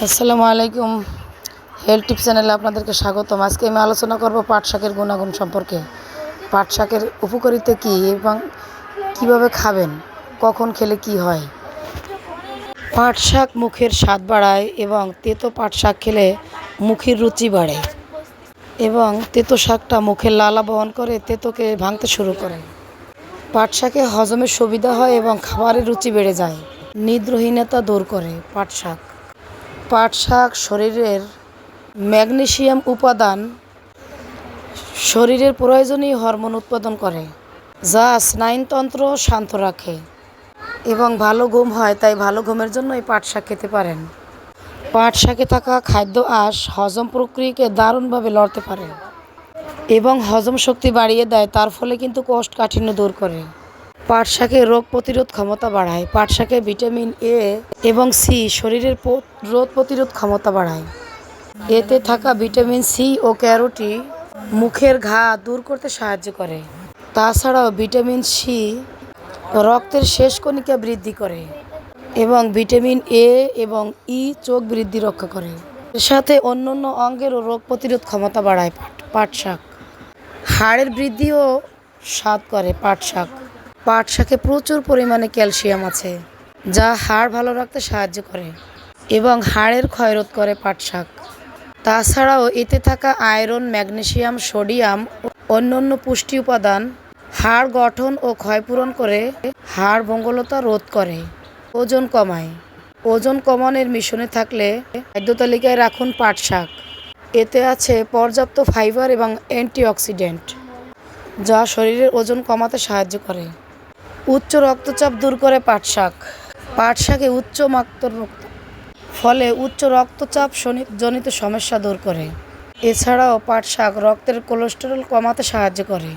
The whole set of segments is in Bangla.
আসসালামু আলাইকুম। হেলথ টিপস চ্যানেলে আপনাদেরকে স্বাগতম। আজকে আমি আলোচনা করব পাট শাকের গুণাগুণ সম্পর্কে। পাট শাকের উপকারিতা কী এবং কিভাবে খাবেন, কখন খেলে কি হয়। পাট শাক মুখের স্বাদ বাড়ায় এবং তেতো পাট শাক খেলে মুখের রুচি বাড়ে এবং তেতো শাকটা মুখের লালা বহন করে তেতোকে ভাঙতে শুরু করে। পাট শাকে হজমের সুবিধা হয় এবং খাবারের রুচি বেড়ে যায়। নিদ্রাহীনতা দূর করে পাট শাক। পাট শাক শরীরের ম্যাগনেসিয়াম উপাদান শরীরের প্রয়োজনীয় হরমোন উৎপাদন করে, যা স্নায়ুতন্ত্র শান্ত রাখে এবং ভালো ঘুম হয়। তাই ভালো ঘুমের জন্য এই পাট শাক খেতে পারেন। পাট শাকে থাকা খাদ্য আঁশ হজম প্রক্রিয়াকে দারুণভাবে লড়তে পারে এবং হজম শক্তি বাড়িয়ে দেয়। তার ফলে কিন্তু কোষ্ঠকাঠিন্য দূর করে। পাট শাকে রোগ প্রতিরোধ ক্ষমতা বাড়ায়। পাট শাকে ভিটামিন এ এবং সি শরীরের রোগ প্রতিরোধ ক্ষমতা বাড়ায়। এতে থাকা ভিটামিন সি ও ক্যারোটি মুখের ঘা দূর করতে সাহায্য করে। তাছাড়াও ভিটামিন সি রক্তের শেষ কণিকা বৃদ্ধি করে এবং ভিটামিন এ এবং ই চোখ বৃদ্ধি রক্ষা করে। এর সাথে অন্যান্য অঙ্গেরও রোগ প্রতিরোধ ক্ষমতা বাড়ায় পাট শাক। হাড়ের বৃদ্ধিও সাধ করে পাট শাক। পাট শাকে প্রচুর পরিমাণে ক্যালসিয়াম আছে, যা হাড় ভালো রাখতে সাহায্য করে এবং হাড়ের ক্ষয় রোধ করে পাট শাক। তাছাড়াও এতে থাকা আয়রন, ম্যাগনেসিয়াম, সোডিয়াম ও অন্যান্য পুষ্টি উপাদান হাড় গঠন ও ক্ষয়পূরণ করে হাড় ভঙ্গুরতা রোধ করে, ওজন কমায়। ওজন কমানোর মিশনে থাকলে খাদ্য তালিকায় রাখুন পাট শাক। এতে আছে পর্যাপ্ত ফাইবার এবং অ্যান্টিঅক্সিডেন্ট, যা শরীরের ওজন কমাতে সাহায্য করে। উচ্চ রক্তচাপ দূর করে পাট শাক। পাট শাকে উচ্চ ফলে উচ্চ রক্তচাপ জনিত সমস্যা দূর করে। এছাড়াও পাট শাক রক্তের কোলেস্টেরল কমাতে সাহায্য করে।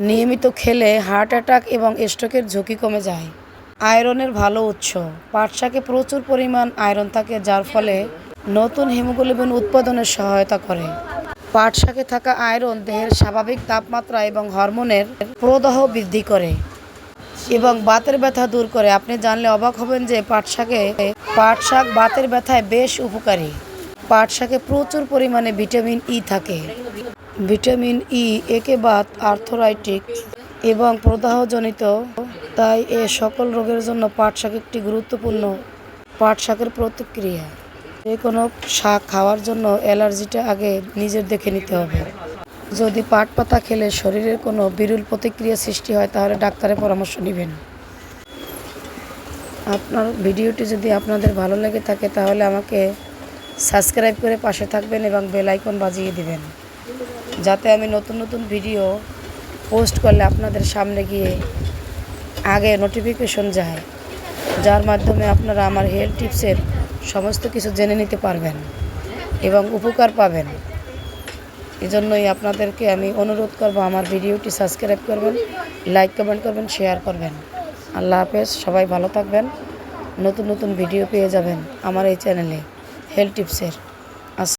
নিয়মিত খেলে হার্ট অ্যাটাক এবং স্ট্রোকের ঝুঁকি কমে যায়। আয়রনের ভালো উৎস। পাট শাকে প্রচুর পরিমাণ আয়রন থাকে, যার ফলে নতুন হিমোগ্লোবিন উৎপাদনে সহায়তা করে। পাট শাকে থাকা আয়রন দেহের স্বাভাবিক তাপমাত্রা এবং হরমোনের প্রদাহ বৃদ্ধি করে এবং বাতের ব্যথা দূর করে। আপনি জানলে অবাক হবেন যে পাট শাক বাতের ব্যথায় বেশ উপকারী। পাট শাকে প্রচুর পরিমাণে ভিটামিন ই থাকে। ভিটামিন ই একে বাত, আর্থ্রাইটিস এবং প্রদাহজনিত, তাই এ সকল রোগের জন্য পাট শাক একটি গুরুত্বপূর্ণ। পাট শাকের প্রতিক্রিয়া। যে কোনো শাক খাওয়ার জন্য অ্যালার্জিটা আগে নিজের দেখে নিতে হবে। যদি পাট পাতা খেলে শরীরের কোনো বিরূপ প্রতিক্রিয়া সৃষ্টি হয়, তাহলে ডাক্তারের পরামর্শ নেবেন। আপনার ভিডিওটি যদি আপনাদের ভালো লেগে থাকে, তাহলে আমাকে সাবস্ক্রাইব করে পাশে থাকবেন এবং বেল আইকন বাজিয়ে দিবেন, যাতে আমি নতুন নতুন ভিডিও পোস্ট করলে আপনাদের সামনে গিয়ে আগে নোটিফিকেশন যায়, যার মাধ্যমে আপনারা আমার হেলথ টিপসের সমস্ত কিছু জেনে নিতে পারবেন এবং উপকার পাবেন। এজন্যই আপনাদেরকে আমি অনুরোধ করব, আমার ভিডিওটি সাবস্ক্রাইব করবেন, লাইক কমেন্ট করবেন, শেয়ার করবেন। আল্লাহ হাফেজ। সবাই ভালো থাকবেন। নতুন নতুন ভিডিও পেয়ে যাবেন আমার এই চ্যানেলে হেলথ টিপসের।